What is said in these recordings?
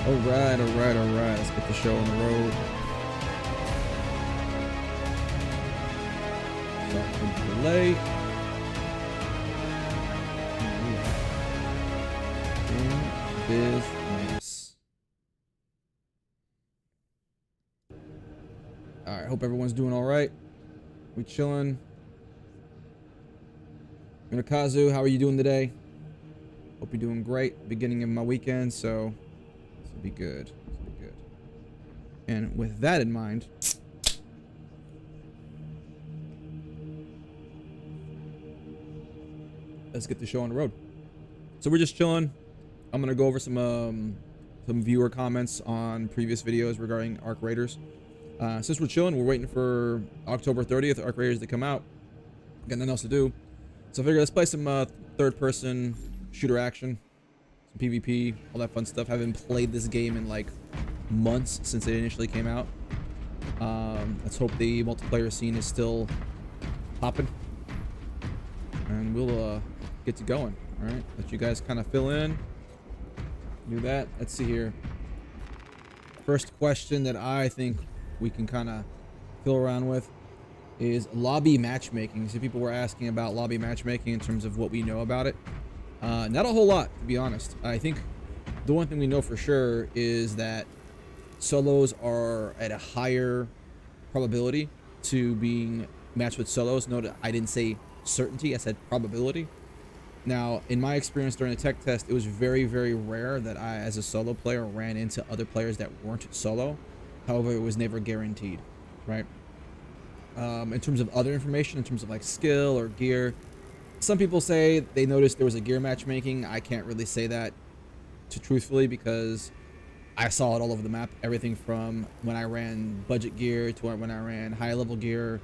All right, all right, all right. Let's get the show on the road. Start from delay. In business. All right. Hope everyone's doing all right. We chilling. Minakazu, how are you doing today? Hope you're doing great. Beginning of my weekend, so this will be good. This will be good. And with that in mind, let's get the show on the road. So we're just chilling. I'm gonna go over some viewer comments on previous videos regarding Arc Raiders. Since we're chilling, we're waiting for October 30th Arc Raiders to come out. Got nothing else to do, so I figured let's play some third-person shooter action, some PvP, all that fun stuff. Haven't played this game in like months since it initially came out. Let's hope the multiplayer scene is still popping, and we'll get to going. All right, let you guys kind of fill in. Do that. Let's see here. First question that I think we can kind of fill around with is lobby matchmaking. So people were asking about lobby matchmaking in terms of what we know about it. Not a whole lot, to be honest. I think the one thing we know for sure is that solos are at a higher probability to being matched with solos. Note I didn't say certainty, I said probability. Now, in my experience during the tech test, it was very, very rare that I, as a solo player, ran into other players that weren't solo. However, it was never guaranteed, right? In terms of other information, in terms of like skill or gear, some people say they noticed there was a gear matchmaking. I can't really say that truthfully because I saw it all over the map. Everything from when I ran budget gear to when I ran high level gear,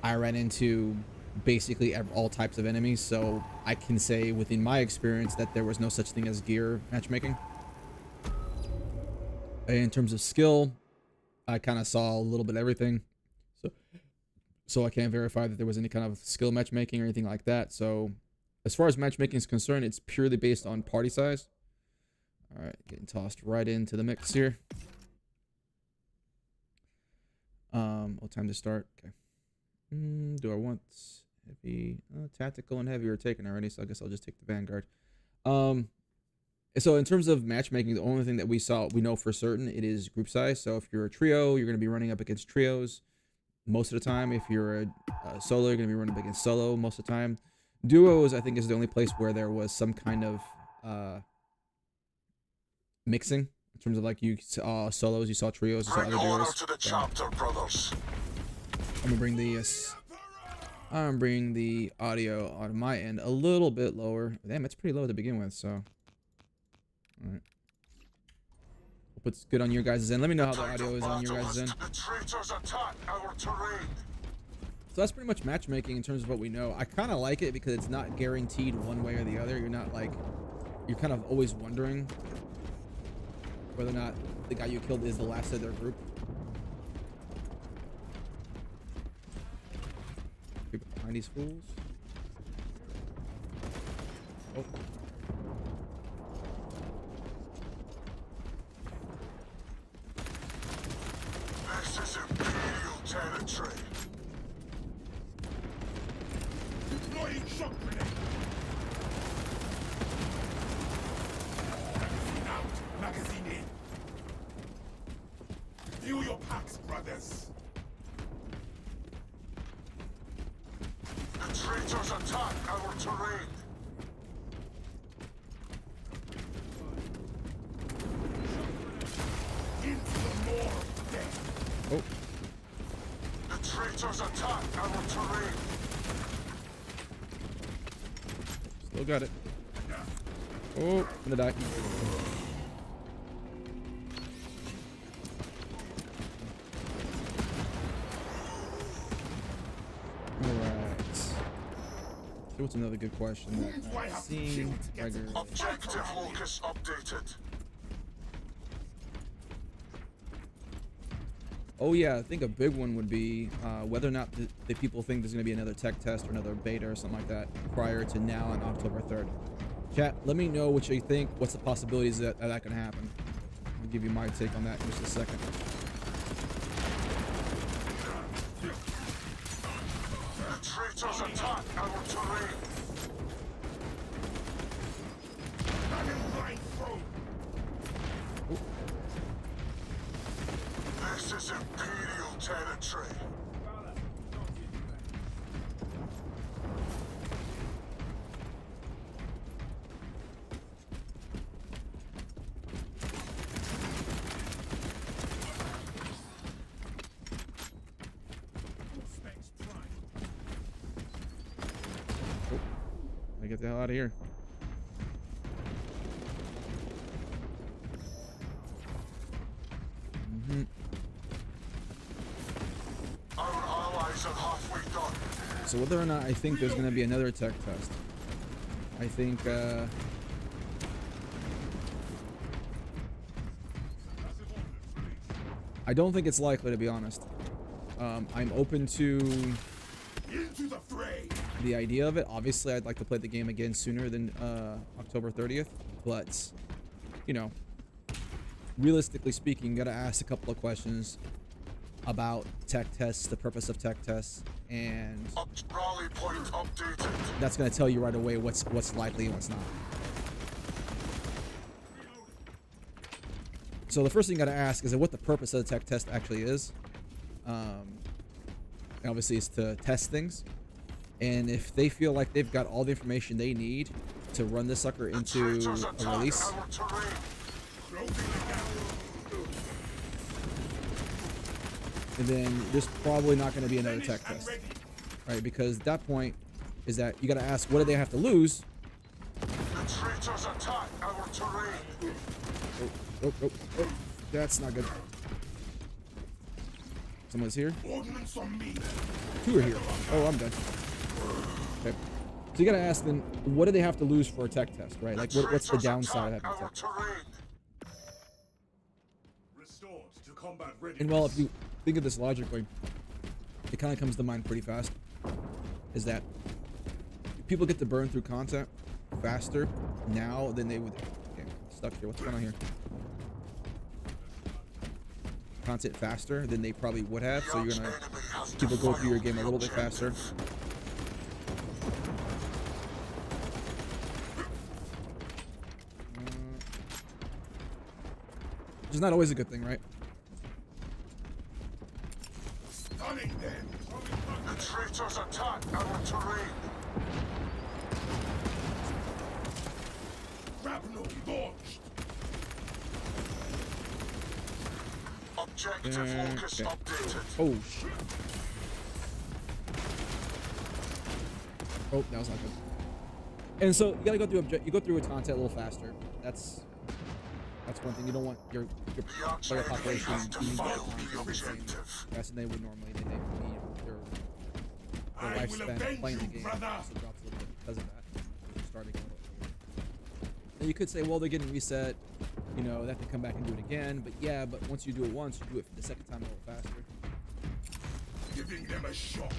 I ran into basically all types of enemies. So I can say within my experience that there was no such thing as gear matchmaking. In terms of skill, I kind of saw a little bit of everything. So I can't verify that there was any kind of skill matchmaking or anything like that. So as far as matchmaking is concerned, it's purely based on party size. All right, getting tossed right into the mix here. What time to start? Okay. Do I want heavy? Tactical and heavy are taken already, so I guess I'll just take the Vanguard. So in terms of matchmaking, the only thing that we know for certain, it is group size. So if you're a trio, you're going to be running up against trios most of the time. If you're a solo, you're going to be running up against solo most of the time. Duos, I think, is the only place where there was some kind of mixing in terms of like you saw solos, you saw trios, you saw other duos. I'm gonna bring the audio on my end a little bit lower. Damn, it's pretty low to begin with. So, all right. Hope it's good on your guys' end. Let me know how the audio is on your guys' end. So that's pretty much matchmaking in terms of what we know. I kind of like it because it's not guaranteed one way or the other. You're not like, you're kind of always wondering whether or not the guy you killed is the last of their group. People behind these fools. Oh. This is Imperial territory. Deploying shock grenade. Magazine out. Magazine in. Fill your packs, brothers. The traitors attack our terrain. Into the moor of death. Oh. The traitors attack our terrain. Still got it. Oh, I'm gonna die. Alright. So what's another good question that I've seen regularly? Objective locus updated. Oh yeah, I think a big one would be whether or not the people think there's going to be another tech test or another beta or something like that prior to now on October 3rd. Chat, let me know what you think. What's the possibilities that can happen? I'll give you my take on that in just a second. The traitors attack our terrain. This is Imperial territory. Get the hell out of here. Our allies are halfway done. So whether or not I think there's going to be another tech test, I think I don't think it's likely, to be honest. I'm open to Into the fray. the idea of it. Obviously, I'd like to play the game again sooner than October 30th, but you know, realistically speaking, you gotta ask a couple of questions about tech tests, the purpose of tech tests, and Rally point updated. that's gonna tell you right away what's likely and what's not. So the first thing you gotta ask is what the purpose of the tech test actually is. And obviously, it's to test things. And if they feel like they've got all the information they need to run this sucker into a release, and then there's probably not going to be another tech test, right? Because at that point is that you got to ask, what do they have to lose? The traitors attack our terrain. Oh, that's not good. Someone's here. Ordnance on me. Two are here. Oh, I'm dead. Okay. So you gotta ask them, what do they have to lose for a tech test, right? Like, what's the downside of having a tech test? Restored to combat readiness. And well, if you think of this logically, it kind of comes to mind pretty fast. Is that people get to burn through content faster now than they would. Okay, I'm stuck here. What's going on here? Content faster than they probably would have, so you're gonna people go through your game a little bit faster. Which is not always a good thing, right? Stunning them. The traitors attack our terrain. Grapnel launched. Objective focus updated. Oh shit. Oh, that was not good. And so you gotta go through you go through a content a little faster. That's one thing. You don't want your player population being faster than they would normally. They need their lifespan playing the game also drops a little bit because of that. Starting a little earlier. And you could say, well, they're getting reset. You know, they have to come back and do it again. But yeah, but once you do it once, you do it for the second time a little faster. Giving them a shock.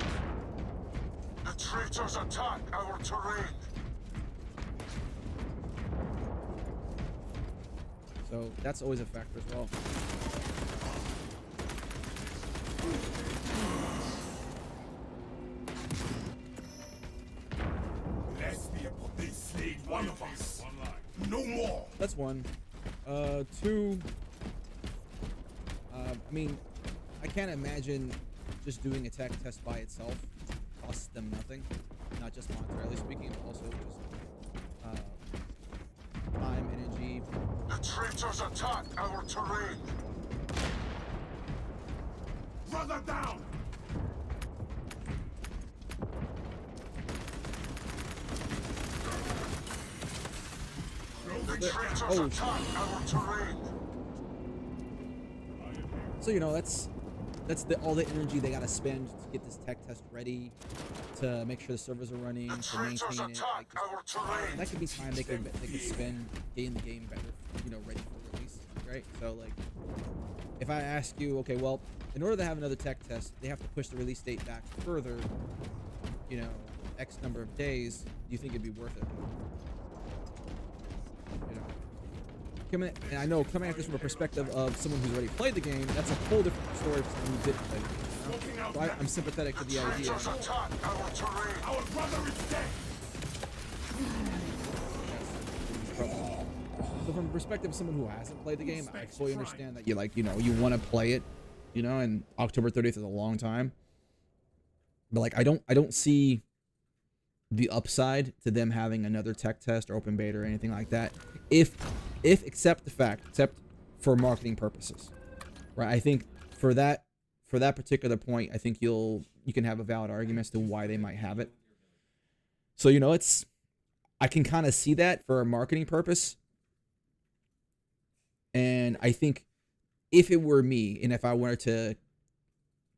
The traitors attack our terrain. So that's always a factor as well. Lest be upon they slayed one of us. No more. That's one. Two. I mean, I can't imagine just doing a tech test by itself costs them nothing. Not just monetarily speaking, but also just time, energy. The traitors attack our terrain. Brother down. The traitors attack our terrain. So you know that's all the energy they gotta spend to get this tech test ready, to make sure the servers are running, to maintain it. Like, and that could be time they could spend getting the game better, you know, ready for release, right? So like, if I ask you, okay, well, in order to have another tech test, they have to push the release date back further, you know, X number of days. Do you think it'd be worth it? You know. and I know coming at this from a perspective of someone who's already played the game, that's a whole different story from someone who didn't play the game. You know? So I'm sympathetic to the idea. Traitors attack our terrain. Our brother is dead. So from the perspective of someone who hasn't played the game, I fully understand that you want to play it, and October 30th is a long time. But like I don't see the upside to them having another tech test or open beta or anything like that, if except for marketing purposes, right? I think for that particular point, I think you can have a valid argument as to why they might have it. So I can kind of see that for a marketing purpose, and I think if it were me, and if I wanted to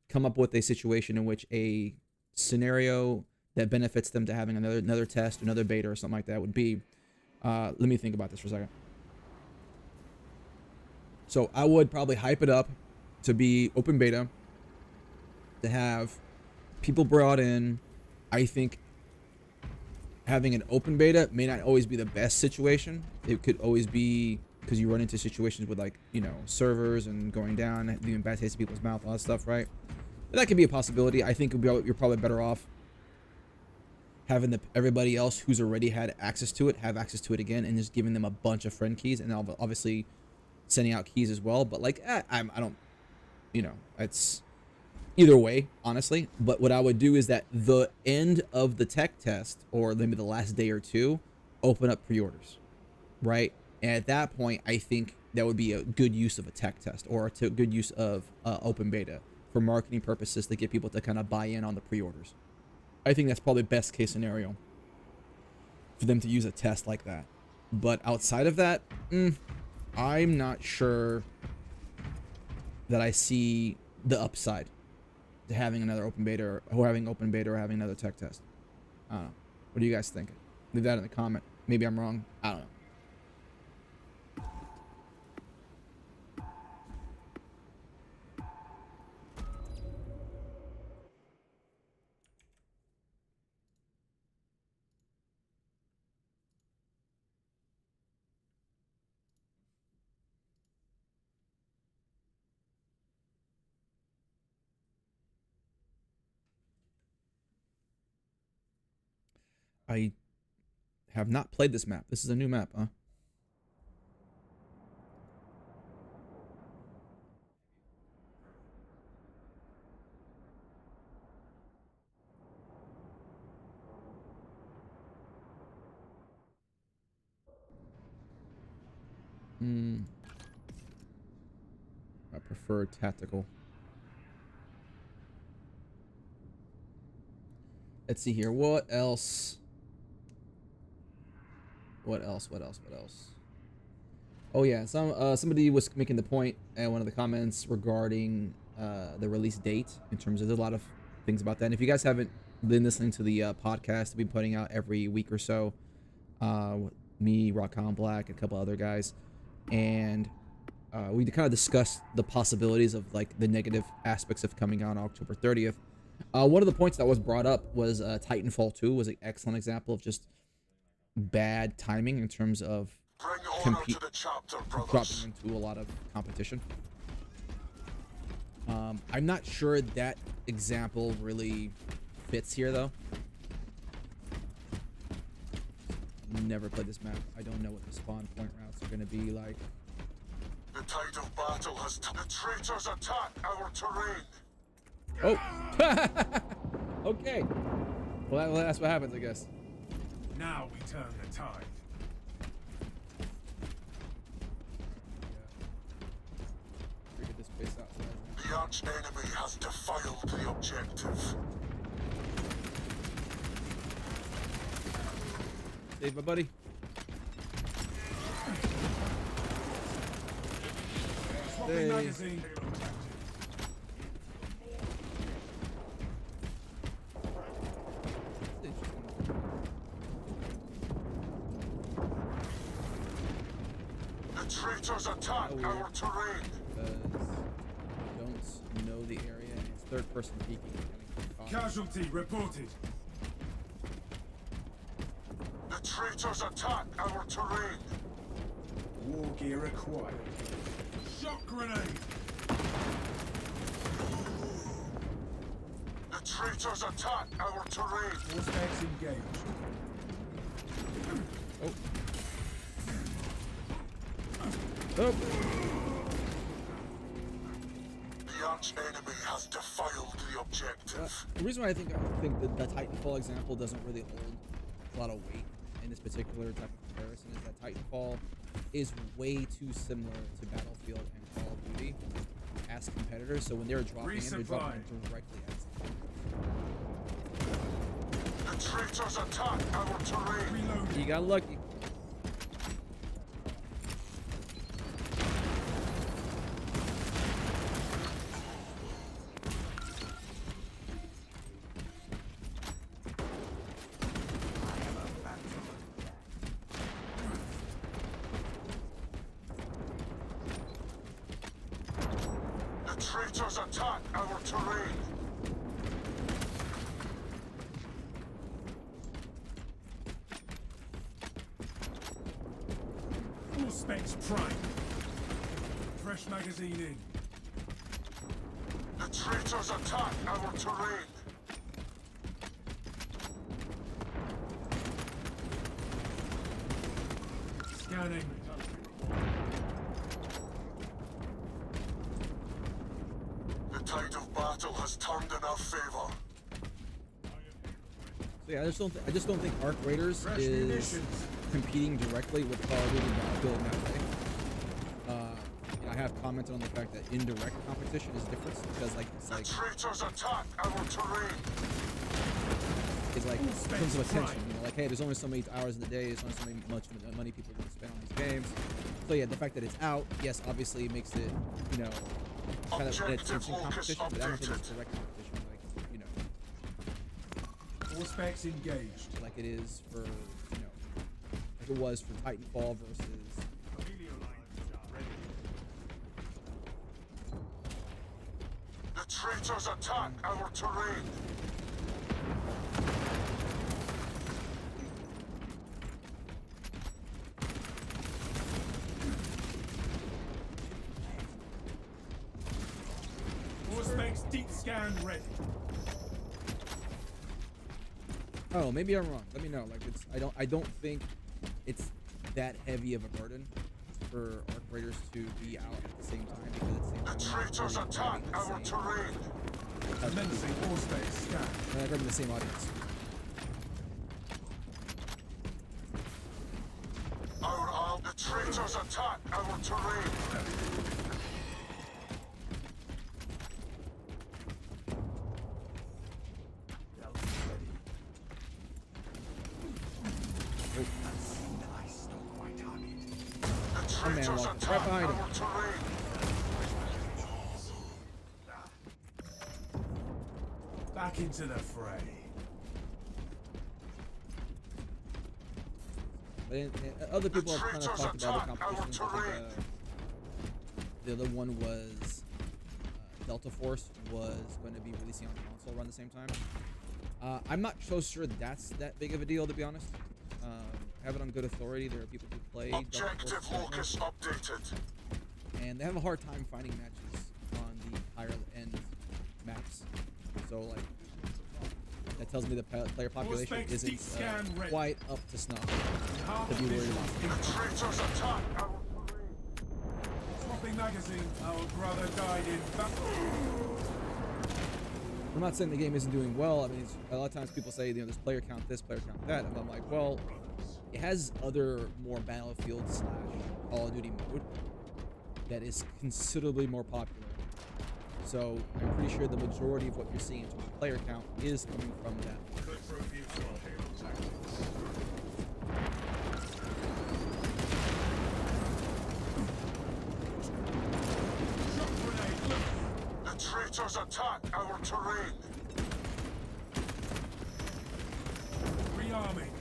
come up with a situation in which a scenario that benefits them to having another test, another beta, or something like that would be, let me think about this for a second. So I would probably hype it up to be open beta, to have people brought in. I think having an open beta may not always be the best situation. It could always be, because you run into situations with servers and going down, leaving bad taste in people's mouth, all that stuff, right? But that could be a possibility. I think you're probably better off having everybody else who's already had access to it have access to it again, and just giving them a bunch of friend keys, and obviously sending out keys as well. But I don't, it's either way, honestly. But what I would do is that the end of the tech test, or maybe the last day or two, open up pre-orders, right? And at that point, I think that would be a good use of a tech test, or a good use of open beta for marketing purposes, to get people to kind of buy in on the pre-orders. I think that's probably best case scenario for them to use a test like that. But outside of that, I'm not sure that I see the upside to having another open beta, or having another tech test. I don't know. What do you guys think? Leave that in the comment. Maybe I'm wrong. I don't know. I have not played this map. This is a new map, huh? I prefer tactical. Let's see here. What else? What else? Oh yeah, somebody was making the point in one of the comments regarding the release date. In terms of, there's a lot of things about that. And if you guys haven't been listening to the podcast, we've been putting out every week or so. Me, Rockcon Black, a couple other guys, and we kind of discussed the possibilities of the negative aspects of coming out on October 30th. One of the points that was brought up was Titanfall 2 was an excellent example of just bad timing in terms of dropping into a lot of competition. I'm not sure that example really fits here, though. Never played this map. I don't know what the spawn point routes are going to be like. The tide of battle has the traitors attack our terrain. Oh! Okay. Well, that's what happens, I guess. Now we turn the tide. Figure this place out. The arch enemy has defiled the objective. Save my buddy. Swapping magazine. The traitors attack our terrain. Don't know the area, and it's third person peeking. Casualty reported. The traitors attack our terrain. War gear acquired. Shock grenade! The traitors attack our terrain! Force specs engaged. Oh. Oh. The arch enemy has defiled the objective. The reason why I think that the Titanfall example doesn't really hold a lot of weight in this particular type of comparison is that Titanfall is way too similar to Battlefield and Call of Duty as competitors. So when they're dropping in, they're dropping in directly as The traitors attack our terrain! Reloading. you got lucky. The traitors attack our terrain! Full specs prime. Fresh magazine in. The traitors attack our terrain! Scanning. The tide of battle has turned in our favor. So yeah, I just don't think Arc Raiders Fresh is munitions. competing directly with Call of Duty and Battlefield in that way. I have commented on the fact that indirect competition is different because it's The like traitors attack our terrain! in terms of attention, like hey, there's only so many hours in the day, there's only so much money people are going to spend on these games. So yeah, the fact that it's out, yes, obviously makes it kind of an attention competition, but I don't think it's direct competition Force specs engaged. like it is for like it was for Titanfall versus. The traitors attack our terrain! Force specs deep scan ready. Oh, maybe I'm wrong. Let me know. Like I don't think it's that heavy of a burden for Arc Raiders to be out at the same time because at the same The time traitors attack our terrain! Commencing force specs scan. they're grabbing the same audience. The traitors attack our terrain! The traitors walking right attack behind him. our terrain! Back into the fray. And other people have kind of traitors talked about the attack our competition. I terrain. think, the other one was Delta Force was going to be releasing on console around the same time. I'm not so sure that's that big of a deal, to be honest. I have it on good authority. There are people who play Delta Objective Force locus updated. and they have a hard time finding matches on the higher end maps. So like that tells me the player population specs deep isn't scan ready. quite up to snuff Half to be worried about. The traitors attack our terrain. Swapping magazine. Our brother died in battle. I'm not saying the game isn't doing well. I mean, a lot of times people say, there's player count this, player count that, and I'm like, well, it has other more Battlefield / Call of Duty mode that is considerably more popular. So I'm pretty sure the majority of what you're seeing in terms of player count is coming from that. Shock grenade. The traitors attack our terrain. Rearming.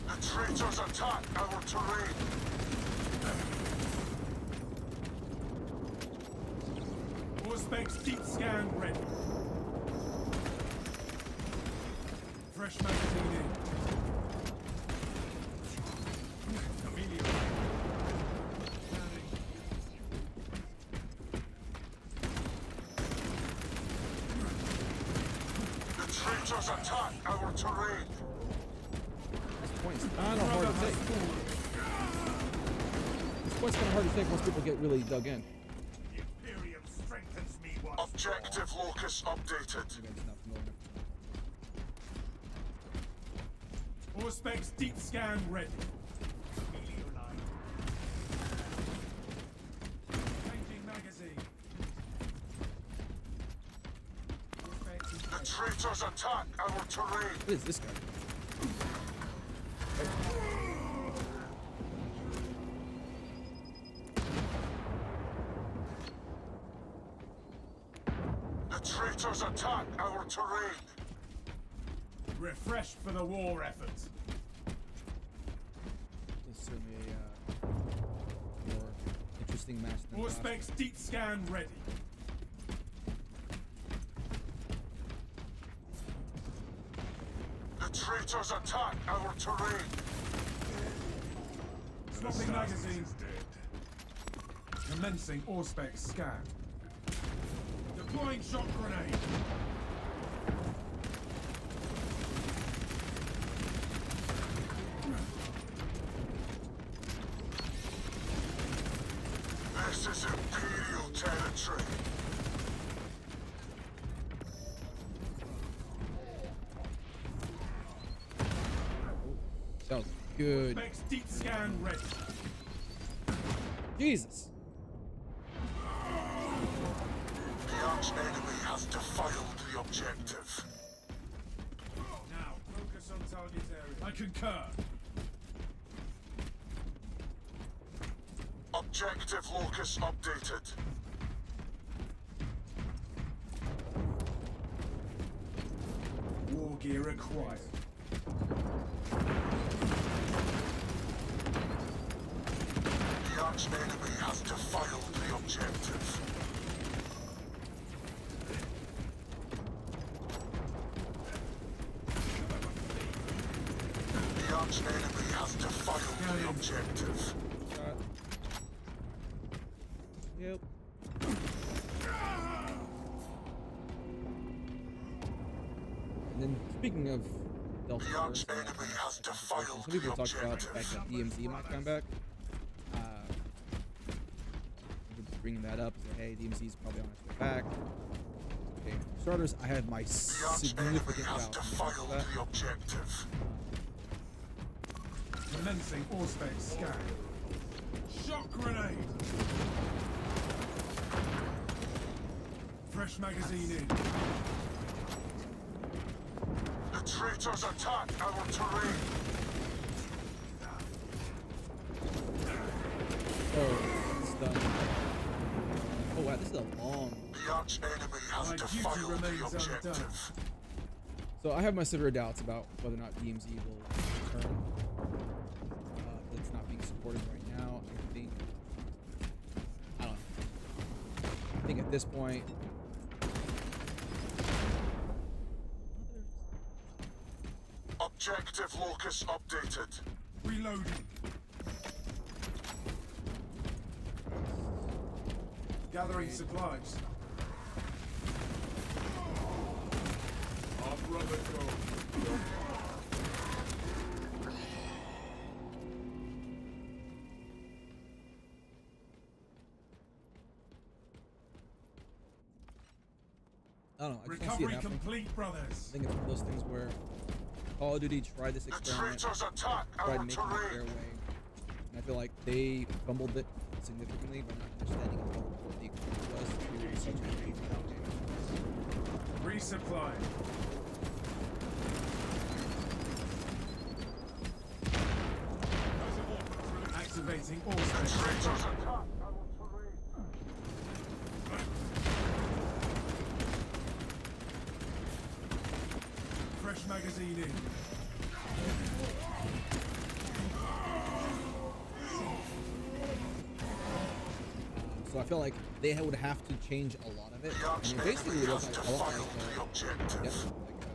The traitors attack our terrain. Force specs deep scan ready. Fresh magazine in. traitors attack our terrain. This point's kind of hard to take. This point's kind of hard to take once people get really dug in. The Imperium strengthens me once Objective locus updated. You guys are not familiar. more. Auspex deep scan ready. Changing magazine. The traitors attack our terrain. What is this guy? The traitors attack our terrain. Refreshed for the war effort. This is certainly a more interesting match than the last one. Auspex deep scan ready. The traitors attack our terrain. Swapping magazines dead. Commencing Auspex scan. Deploying shock grenade. This is Imperial territory. That was good. Auspex deep scan ready. Jesus. The arch enemy has defiled the objective. Now focus on target area. I concur. Objective locus updated. War gear acquired. The arch enemy has defiled the objective. The arch enemy has defiled the objective. Shot. Yep. And then speaking of Delta The arch Force, enemy has defiled some people the talked about the fact objective. that DMZ might come back. We're just bringing that up. Say, hey, DMZ is probably on its way back. Okay, for starters, I have my The arch enemy significant has doubts defiled about the objective. Commencing Auspex scan. Shock grenade. Fresh magazine in. The traitors attack our terrain. Oh, it's done. Oh wow, this is a long. The arch enemy has My duty defiled the remains objective. So I have my severe doubts about whether or not DMZ will return. It's not being supported right now. I don't know. I think at this point. Objective locus updated. Reloading. Gathering supplies. Our brother goes. I don't know. I just don't see it Recovery happening. complete, I brothers. think it's one of those things where Call of Duty tried this The experiment, traitors attack tried our making it their terrain. way, and I feel like they fumbled it significantly by not understanding how important the equipment was to such a big game. Resupply. Activating all The space. traitors attack our terrain. Fresh magazine in. So I feel like they would have to change a lot of it. The I arch mean, basically, enemy it looks has like a lot defiled the like objective.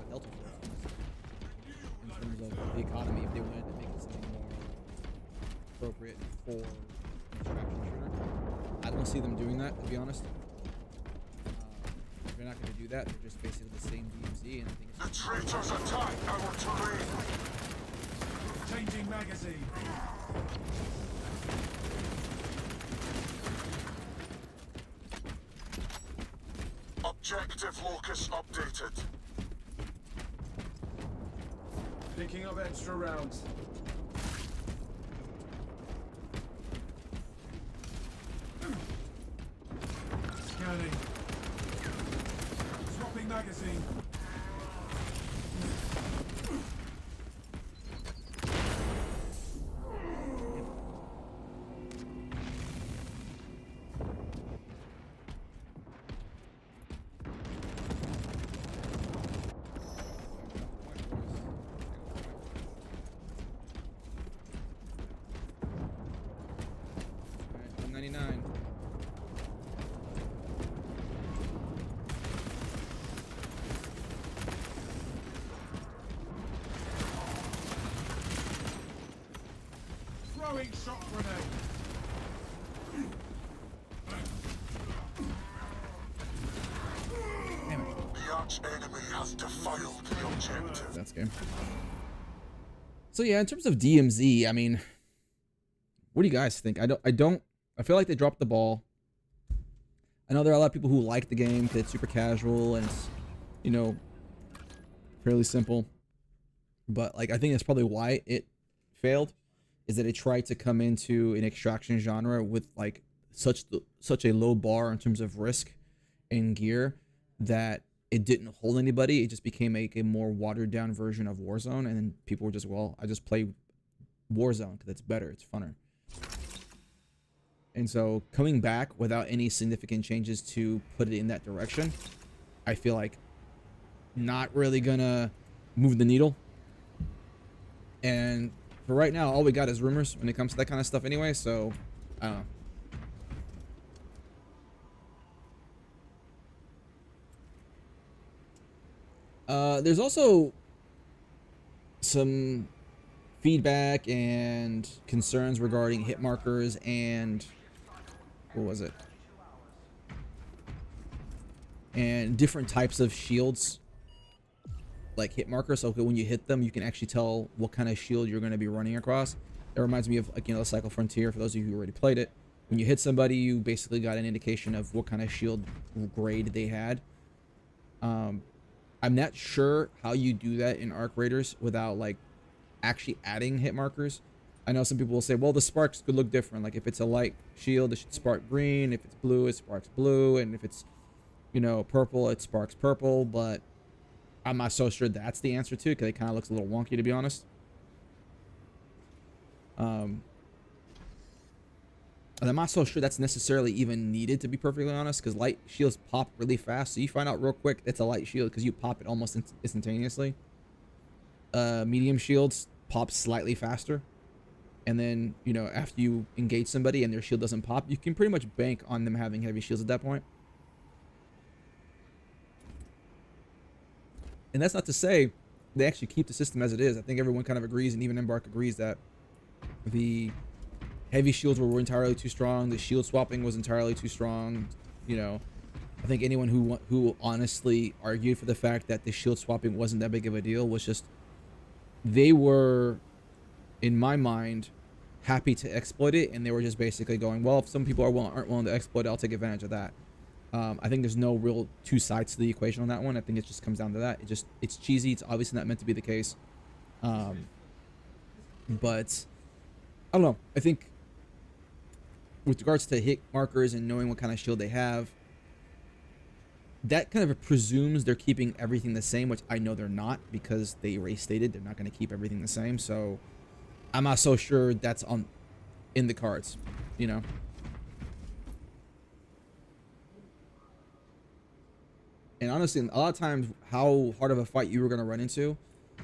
Delta Force, in terms of the economy, if they wanted to make it something more appropriate for an extraction shooter. I don't see them doing that, to be honest. They're they're not going to do that. They're just basically the same DMZ, and I think The it's traitors attack our terrain. Changing magazine. Objective locus updated. Picking up extra rounds. Scanning. Swapping magazine. Alright, 199. Throwing shock grenade. Damn it. The arch enemy has defiled the objective. That's game. So yeah, in terms of DMZ, I mean, what do you guys think? I feel like they dropped the ball. I know there are a lot of people who like the game because it's super casual and it's, you know, fairly simple. But like, I think that's probably why it failed, is that it tried to come into an extraction genre with like such a low bar in terms of risk and gear that it didn't hold anybody. It just became a more watered down version of Warzone, and then people were just, well, I just play Warzone because it's better, it's funner. And so coming back without any significant changes to put it in that direction, I feel like not really gonna move the needle. And for right now, all we got is rumors when it comes to that kind of stuff anyway, so I don't know. There's also some feedback and concerns regarding hit markers and what was it? And different types of shields, like hit markers. So when you hit them, you can actually tell what kind of shield you're going to be running across. It reminds me of, like, you know, the Cycle Frontier. For those of you who already played it, when you hit somebody, you basically got an indication of what kind of shield grade they had. I'm not sure how you do that in Arc Raiders without like actually adding hit markers. I know some people will say, well, the sparks could look different. Like if it's a light shield, it should spark green. If it's blue, it sparks blue. And if it's, you know, purple, it sparks purple. But I'm not so sure that's the answer to it, because it kind of looks a little wonky, to be honest. And I'm not so sure that's necessarily even needed, to be perfectly honest, because light shields pop really fast. So you find out real quick it's a light shield because you pop it almost instantaneously. Medium shields pop slightly faster. And then, you know, after you engage somebody and their shield doesn't pop, you can pretty much bank on them having heavy shields at that point. And that's not to say they actually keep the system as it is. I think everyone kind of agrees, and even Embark agrees, that the heavy shields were entirely too strong. The shield swapping was entirely too strong. You know, I think anyone who honestly argued for the fact that the shield swapping wasn't that big of a deal was just, they were, in my mind, happy to exploit it, and they were just basically going, well, if some people aren't willing to exploit it, I'll take advantage of that. I think there's no real two sides to the equation on that one. I think it just comes down to that. It's cheesy. It's obviously not meant to be the case. But I don't know. I think with regards to hit markers and knowing what kind of shield they have, that kind of presumes they're keeping everything the same, which I know they're not, because they already stated they're not going to keep everything the same. So I'm not so sure that's in the cards, you know. And honestly, a lot of times, how hard of a fight you were going to run into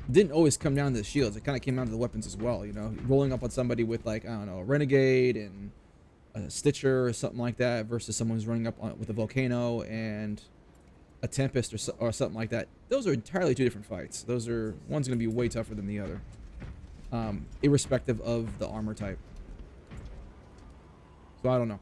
didn't always come down to the shields. It kind of came down to the weapons as well, you know. Rolling up on somebody with, like, I don't know, a Renegade and a Stitcher or something like that versus someone who's running up with a Volcano and a Tempest or something like that. Those are entirely two different fights. One's going to be way tougher than the other, irrespective of the armor type. So I don't know.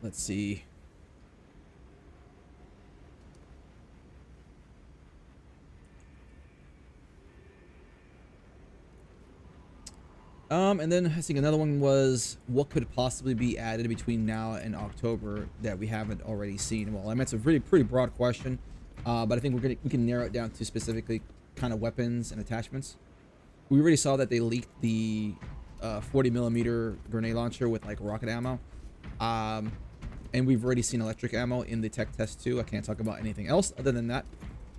Let's see. And then I think another one was what could possibly be added between now and October that we haven't already seen. Well, I mean, it's a pretty broad question, but I think we can narrow it down to specifically kind of weapons and attachments. We already saw that they leaked the 40mm grenade launcher with like rocket ammo, and we've already seen electric ammo in the tech test too. I can't talk about anything else other than that,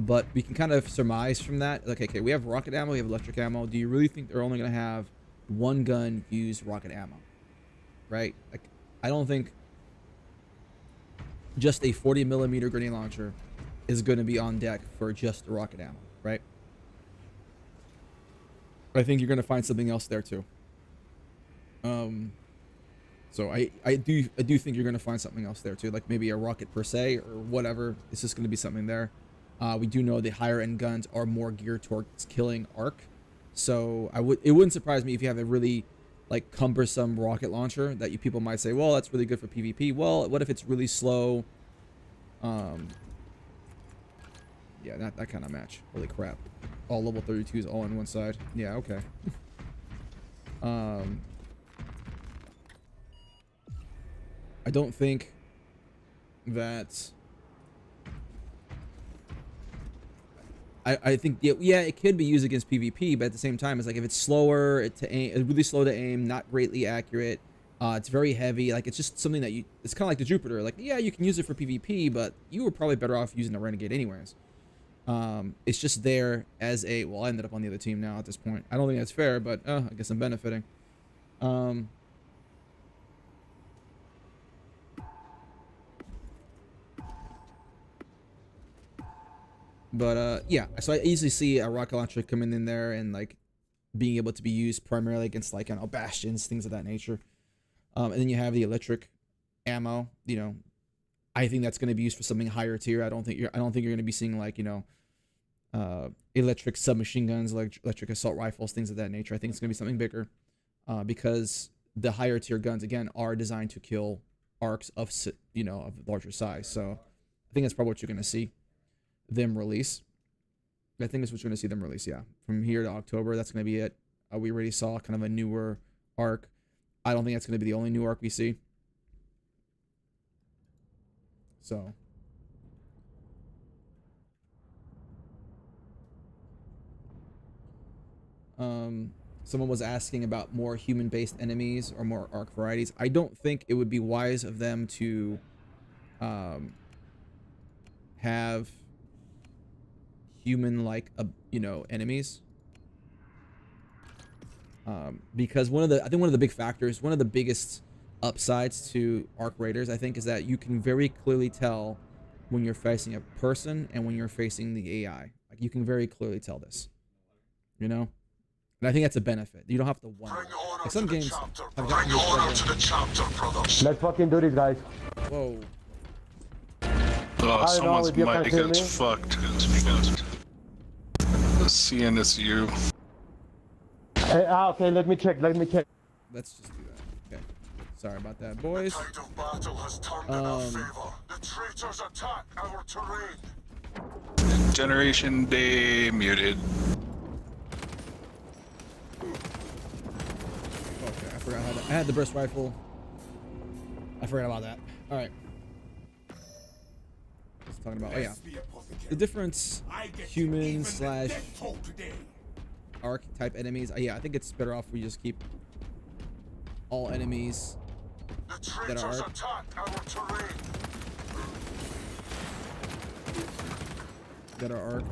but we can kind of surmise from that. Like, okay, we have rocket ammo, we have electric ammo. Do you really think they're only gonna have one gun use rocket ammo, right? Like, I don't think just a 40mm grenade launcher is going to be on deck for just the rocket ammo, right? I think you're going to find something else there too. So I do think you're going to find something else there too, like maybe a rocket per se or whatever. It's just going to be something there. We do know the higher end guns are more geared towards killing arc. So it wouldn't surprise me if you have a really like cumbersome rocket launcher that people might say, well, that's really good for PvP. Well, what if it's really slow? Yeah, that kind of match. Holy crap. All level 32s all on one side. Yeah, okay. I don't think that I think yeah, it could be used against PvP, but at the same time, it's like if it's slower, it's really slow to aim, not greatly accurate. It's very heavy. Like, it's just something that it's kind of like the Jupiter. Like, yeah, you can use it for PvP, but you were probably better off using a Renegade anyways. It's just there as a, well, I ended up on the other team now at this point. I don't think that's fair, but I guess I'm benefiting. But yeah, so I easily see a rocket launcher coming in there and like being able to be used primarily against like, I don't know, bastions, things of that nature. And then you have the electric ammo. You know, I think that's going to be used for something higher tier. I don't think you're going to be seeing like, you know, electric submachine guns, electric assault rifles, things of that nature. I think it's going to be something bigger, because the higher tier guns again are designed to kill arcs of, you know, of larger size. So I think that's probably what you're going to see them release. I think that's what you're going to see them release. Yeah, from here to October, that's going to be it. We already saw kind of a newer arc. I don't think that's going to be the only new arc we see. So someone was asking about more human-based enemies or more arc varieties. I don't think it would be wise of them to have human-like, you know, enemies, because I think one of the big factors, one of the biggest upsides to Arc Raiders, I think, is that you can very clearly tell when you're facing a person and when you're facing the AI. Like, you can very clearly tell this, you know, and I think that's a benefit. You don't have to wonder. Like, some games have gotten Let's fucking do this, guys. Whoa. Oh, someone's mic gets fucked. Seeing this you. Hey, okay, let me check. Let's just do that. Okay. Sorry about that, boys. The tide of battle has turned in our favor. The traitors attack our terrain. Generation Day muted. Okay, I forgot I had the burst rifle. I forgot about that. All right. Talking about, oh yeah, the difference human slash arc type enemies. Yeah, I think it's better off we just keep all enemies that are arc. That are arc,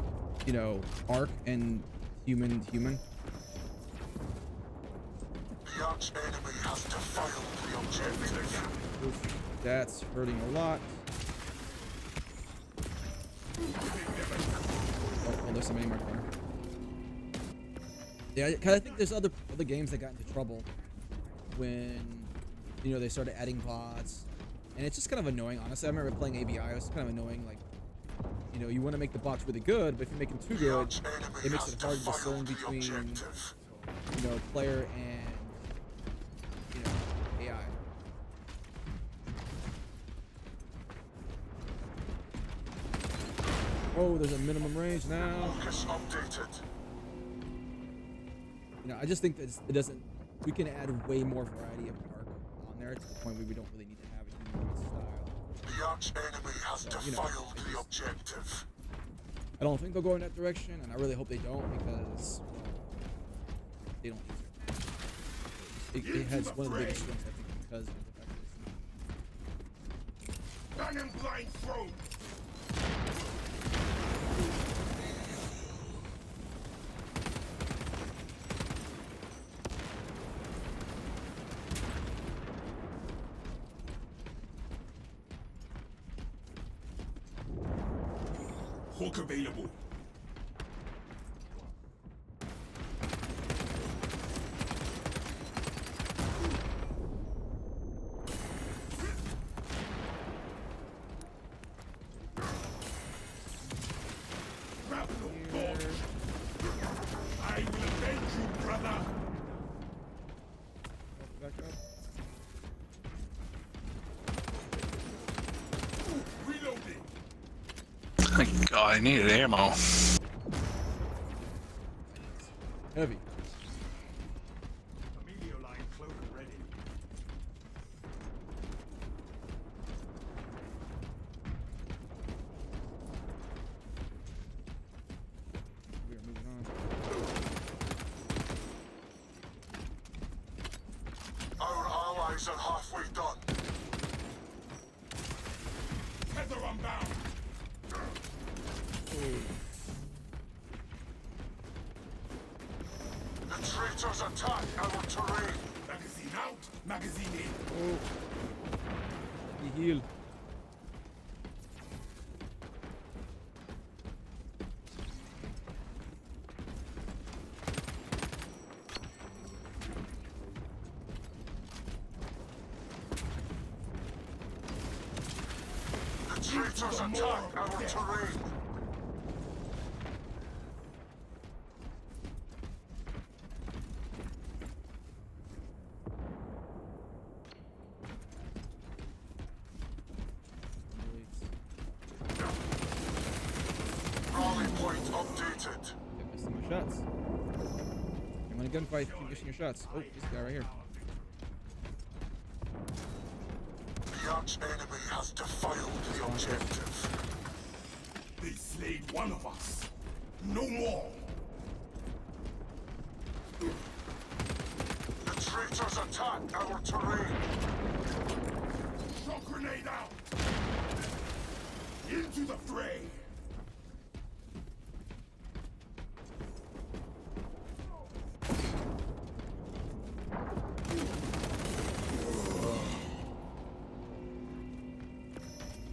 you know, arc and human. The arch enemy has defiled the objective. Oof, that's hurting a lot. Oh, there's somebody in my corner. Yeah, cause I think there's other games that got into trouble when, you know, they started adding bots, and it's just kind of annoying. Honestly, I remember playing ABI. It was kind of annoying. Like, you know, you want to make the bots really good, but if you make them too good, it makes it hard to discern between, you know, player and, you know, AI. Oh, there's a minimum range now. Focus updated. You know, I just think that it doesn't. We can add way more variety of arc on there to the point where we don't really need to have a humanoid style. The arch enemy has So, you know, defiled the objective. I don't think they'll go in that direction, and I really hope they don't because they don't need to. It has one of the biggest strengths, I think, because of the fact that it's Bang and blind throw. Hook available. Grab no more. I will avenge you, brother. back up. Reloading. Thank God, I needed ammo. Heavy. Emilio line cloak ready. We are moving on. Our allies are halfway done. Tether unbound. The traitors attack our terrain. Magazine out, magazine in. Oh. He healed. The traitors attack our terrain. Rally point updated. Keep missing my shots. I'm in a gunfight. Keep missing your shots. Oh, this guy right here. The arch enemy has defiled the objective. They slayed one of us. No more. The traitors attack our terrain. Shock grenade out. Into the fray.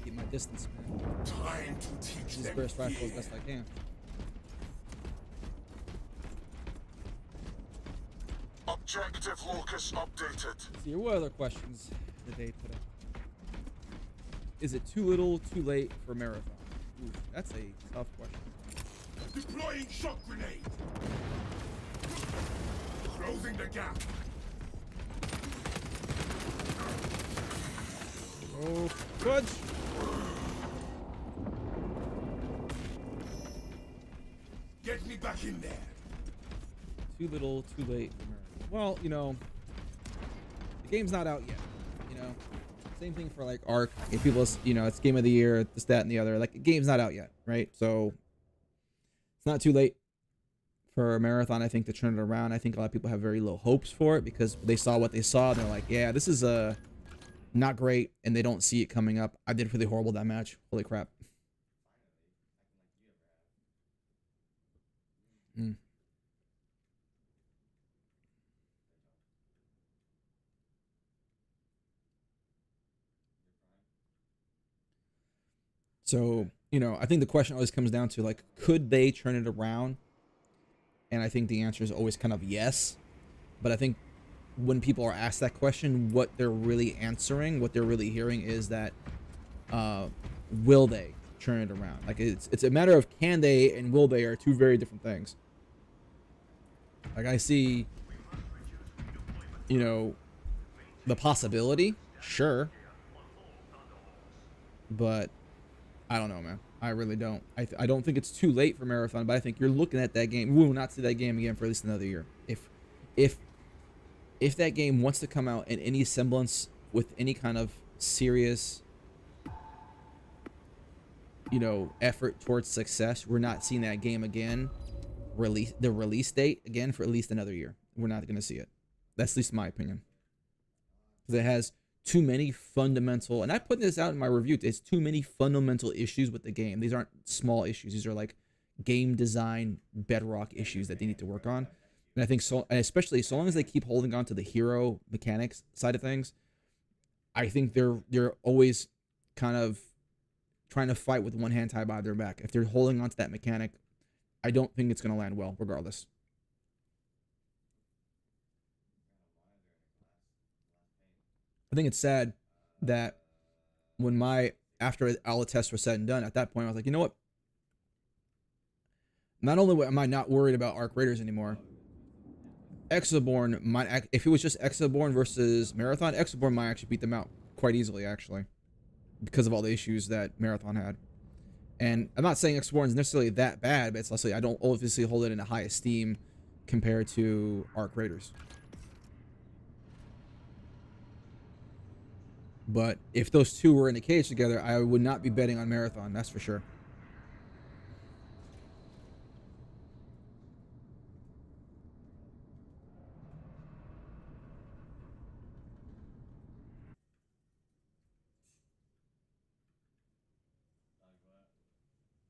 Keep my distance, man. Time to teach Use them burst rifle as fear. best I can. Objective locus updated. See, what other questions did they put up? Is it too little, too late for marathon? Ooh, that's a tough question. Deploying shock grenade. Closing the gap. Oh, fudge! Get me back in there. Too little, too late for marathon. Well, you know, the game's not out yet. You know, same thing for like Arc. If people, you know, it's game of the year, this, that, and the other. Like, the game's not out yet, right? So it's not too late for a marathon, I think, to turn it around. I think a lot of people have very low hopes for it because they saw what they saw. And they're like, yeah, this is not great, and they don't see it coming up. I did really horrible that match. Holy crap. Hmm. So, you know, I think the question always comes down to, like, could they turn it around? And I think the answer is always kind of yes. But I think when people are asked that question, what they're really answering, what they're really hearing is that, will they turn it around? Like, it's a matter of can they and will they are two very different things. Like, I see, you know, the possibility, sure. But I don't know, man. I really don't. I don't think it's too late for Marathon, but I think you're looking at that game. We will not see that game again for at least another year. If that game wants to come out in any semblance with any kind of serious, you know, effort towards success, we're not seeing that game again. The release date again for at least another year. We're not going to see it. That's at least my opinion. Because it has too many fundamental, and I put this out in my review, it's too many fundamental issues with the game. These aren't small issues. These are like game design bedrock issues that they need to work on. And I think so, and especially so long as they keep holding on to the hero mechanics side of things, I think they're always kind of trying to fight with one hand tied behind their back. If they're holding on to that mechanic, I don't think it's going to land well regardless. I think it's sad that when after all the tests were said and done, at that point, I was like, you know what? Not only am I not worried about Arc Raiders anymore, Exoborn might, if it was just Exoborn versus Marathon, Exoborn might actually beat them out quite easily, actually, because of all the issues that Marathon had. And I'm not saying Exoborn is necessarily that bad, but it's honestly, I don't obviously hold it in a high esteem compared to Arc Raiders. But if those two were in a cage together, I would not be betting on Marathon, that's for sure.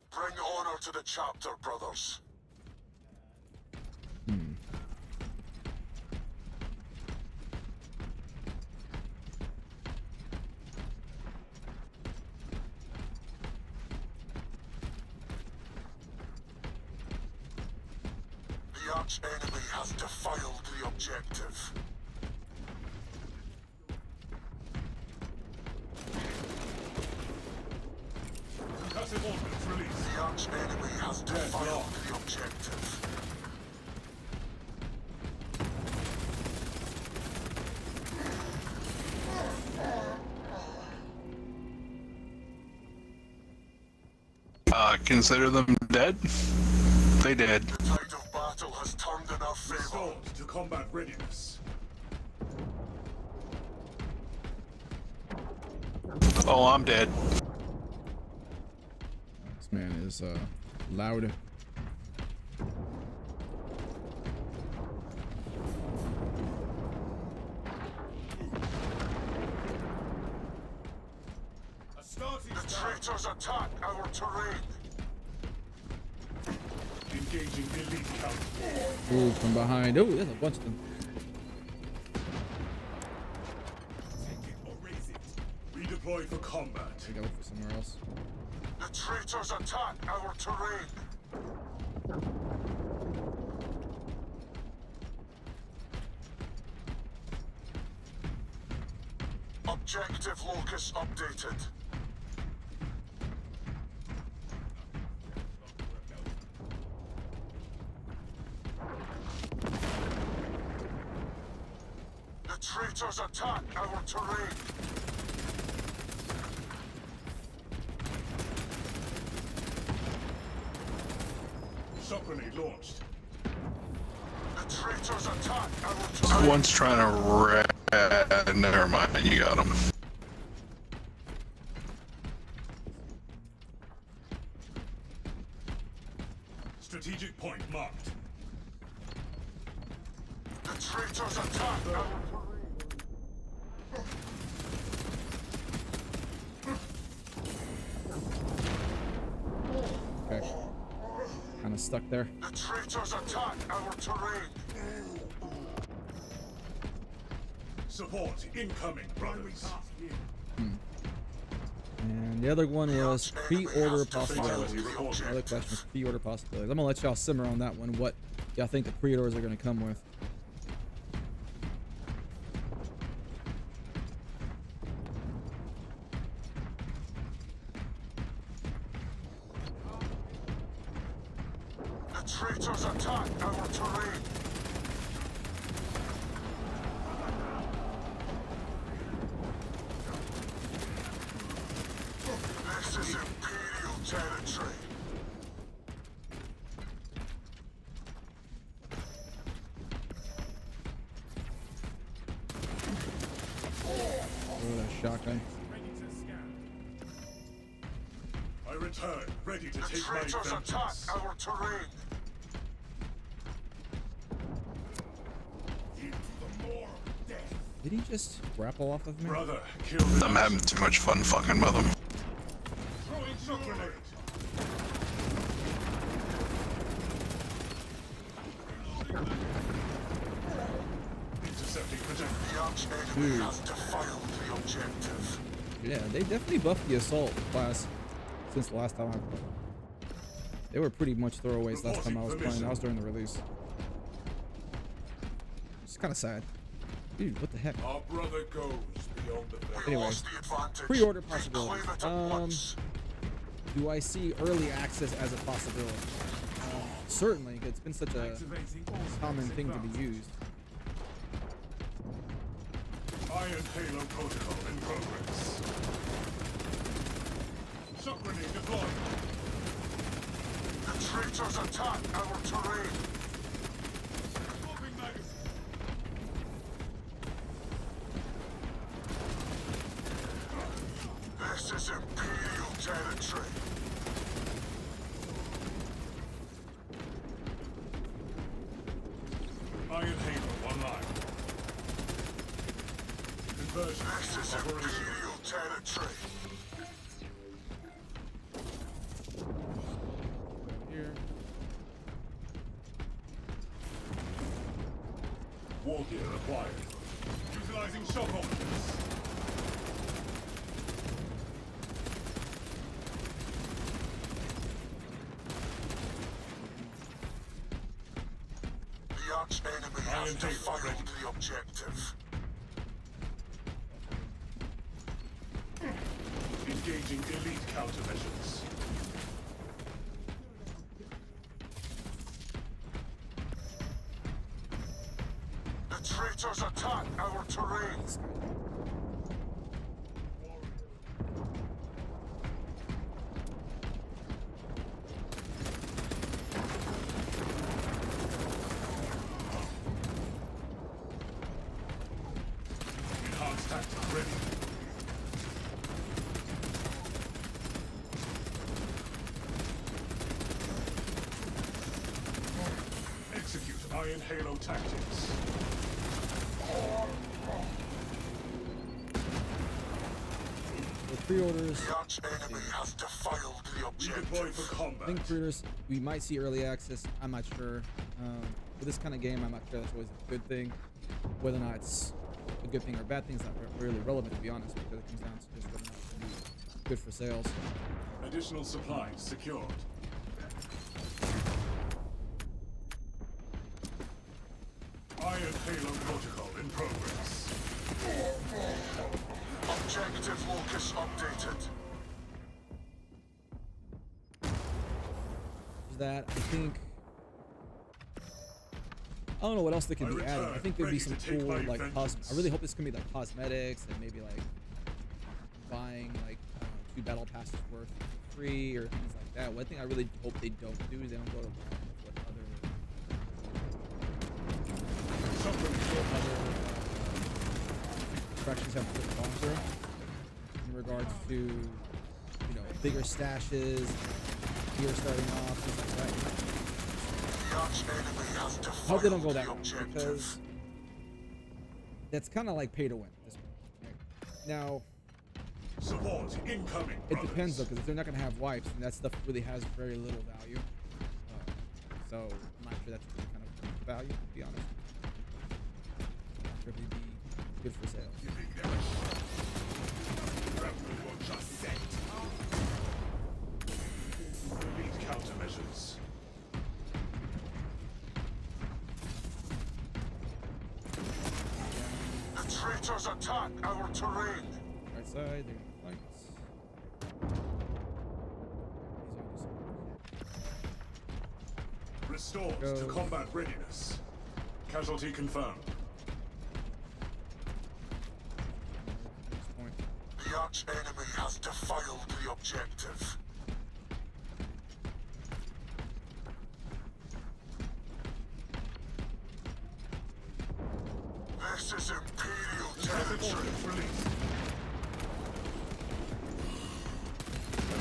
Bring honor to the chapter, brothers. The arch enemy has defiled the objective. Concussive ordnance released. The arch enemy has defiled the objective. Consider them dead? They did. The tide of battle has turned in our favor. Restored to combat readiness. Oh, I'm dead. This man is loud. A starting The star. traitors attack our terrain. Engaging elite count. Ooh, from behind. Oh, there's a bunch of them. Take it or raise it. Redeploy for combat. I gotta look for somewhere else. The traitors attack our terrain. Objective locus updated. The traitors attack our terrain. Shock grenade launched. The traitors attack our terrain. One's trying to never mind, you got him. Strategic point marked. The traitors attack our terrain. Okay. Kind of stuck there. The traitors attack our terrain. Support incoming, brothers. And the other one was pre-order possibilities. Another question was pre-order possibilities. I'm gonna let y'all simmer on that one. What y'all think the pre-orders are gonna come with? The traitors attack our terrain. This is Imperial territory. shotgun. Ready to scan. I return, ready to The take my traitors attack vengeance. our terrain. Into the maw of death. Did he just grapple off of me? Brother, kill the I'm having too much fun fucking with him. throwing shock grenade. Intercepting projectile. The arch enemy has defiled the objective. Yeah, they definitely buffed the assault class since the last time I played. They were pretty much throwaways last time I was playing. That was during the release. It's kind of sad. Dude, what the heck? Our brother goes beyond the veil. We Anyway, lost the advantage. pre-order Reclaim possibilities. it at once. Do I see early access as a possibility? Certainly, it's been such a Activating all common specs thing to advanced. be used. Iron Halo protocol in progress. Shock grenade deployed. The traitors attack our terrain. Swapping magazine. This is Imperial territory. Iron Halo online. Conversion This is operation. Imperial territory. Here. War gear acquired. Utilizing shock options. The arch enemy has Iron Halo defiled ready. the objective. Engaging elite countermeasures. The traitors attack our terrain. Enhanced tactic ready. Execute Iron Halo tactics. The pre-orders. The arch enemy has defiled the Redeploy objective. for I combat. think pre-orders, we might see early access. I'm not sure. For this kind of game, I'm not sure that's always a good thing. Whether or not it's a good thing or a bad thing is not really relevant, to be honest, because it comes down to just whether or not it's gonna be good for sales. Additional supplies secured. Iron Halo protocol in progress. Objective locus updated. Is that I think I don't know what else they could be adding. I think there'd be some Ready to take cool my like vengeance. I really hope this can be like cosmetics and maybe like buying like 2 battle passes worth free or things like that. One thing I really hope they don't do is they don't go to what other fractions have put gone through in regards to, you know, bigger stashes, gear starting off, things like that. The arch enemy has I defiled hope they don't go that the way objective. because that's kind of like pay to win at this point. Right? Now, Support incoming. it depends though, because if they're not going to have wipes, then that stuff really has very little value. So I'm not sure that's really kind of value, to be honest. Could really be good for sales. Elite countermeasures. The traitors attack our terrain. Right side, there are lights. Restores Go. to combat readiness. Casualty confirmed. Next point. The arch enemy has defiled the objective. This is Imperial territory. Orders released.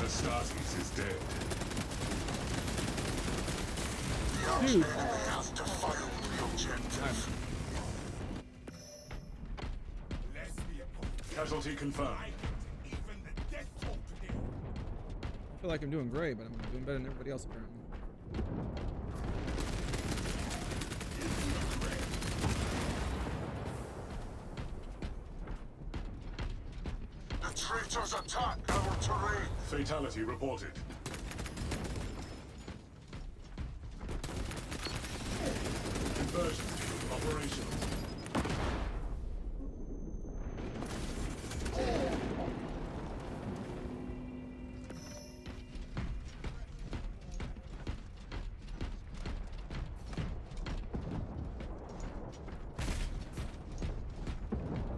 Astartes is dead. The arch enemy has defiled the objective. Let's be a point. Casualty confirmed. Even the death toll today. I feel like I'm doing great, but I'm doing better than everybody else apparently. The traitors attack our terrain. Fatality reported. Conversion operational.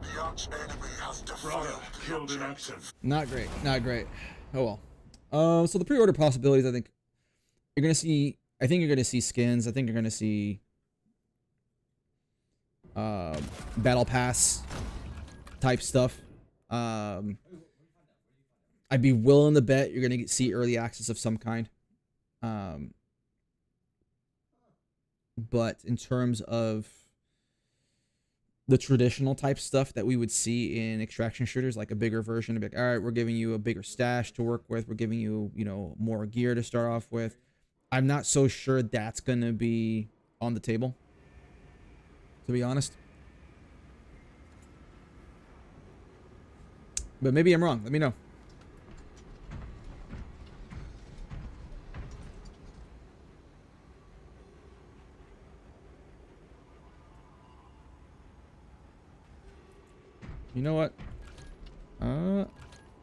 The arch enemy has Brother defiled the killed in objective. action. Not great. Not great. Oh well. So the pre-order possibilities, I think you're gonna see. I think you're gonna see skins. I think you're gonna see battle pass type stuff. I'd be willing to bet you're gonna see early access of some kind. But in terms of the traditional type stuff that we would see in extraction shooters, like a bigger version of like, all right, we're giving you a bigger stash to work with. We're giving you, you know, more gear to start off with. I'm not so sure that's going to be on the table, to be honest. But maybe I'm wrong. Let me know. You know what?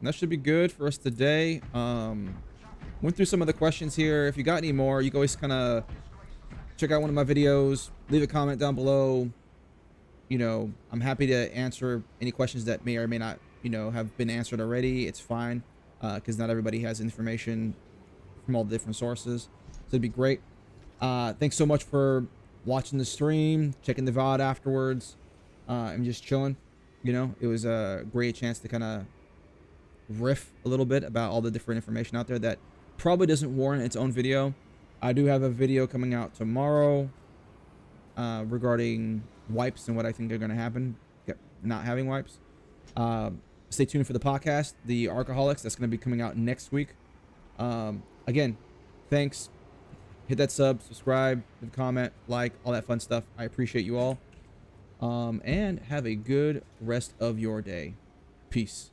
That should be good for us today. Went through some of the questions here. If you got any more, you can always kind of check out one of my videos. Leave a comment down below. You know, I'm happy to answer any questions that may or may not, you know, have been answered already. It's fine, because not everybody has information from all the different sources. So it'd be great. Thanks so much for watching the stream, checking the VOD afterwards. I'm just chilling. You know, it was a great chance to kind of riff a little bit about all the different information out there that probably doesn't warrant its own video. I do have a video coming out tomorrow regarding wipes and what I think are going to happen, not having wipes. Stay tuned for the podcast, The Arcaholics. That's going to be coming out next week. Again, thanks. Hit that sub, subscribe, leave a comment, like, all that fun stuff. I appreciate you all. And have a good rest of your day. Peace.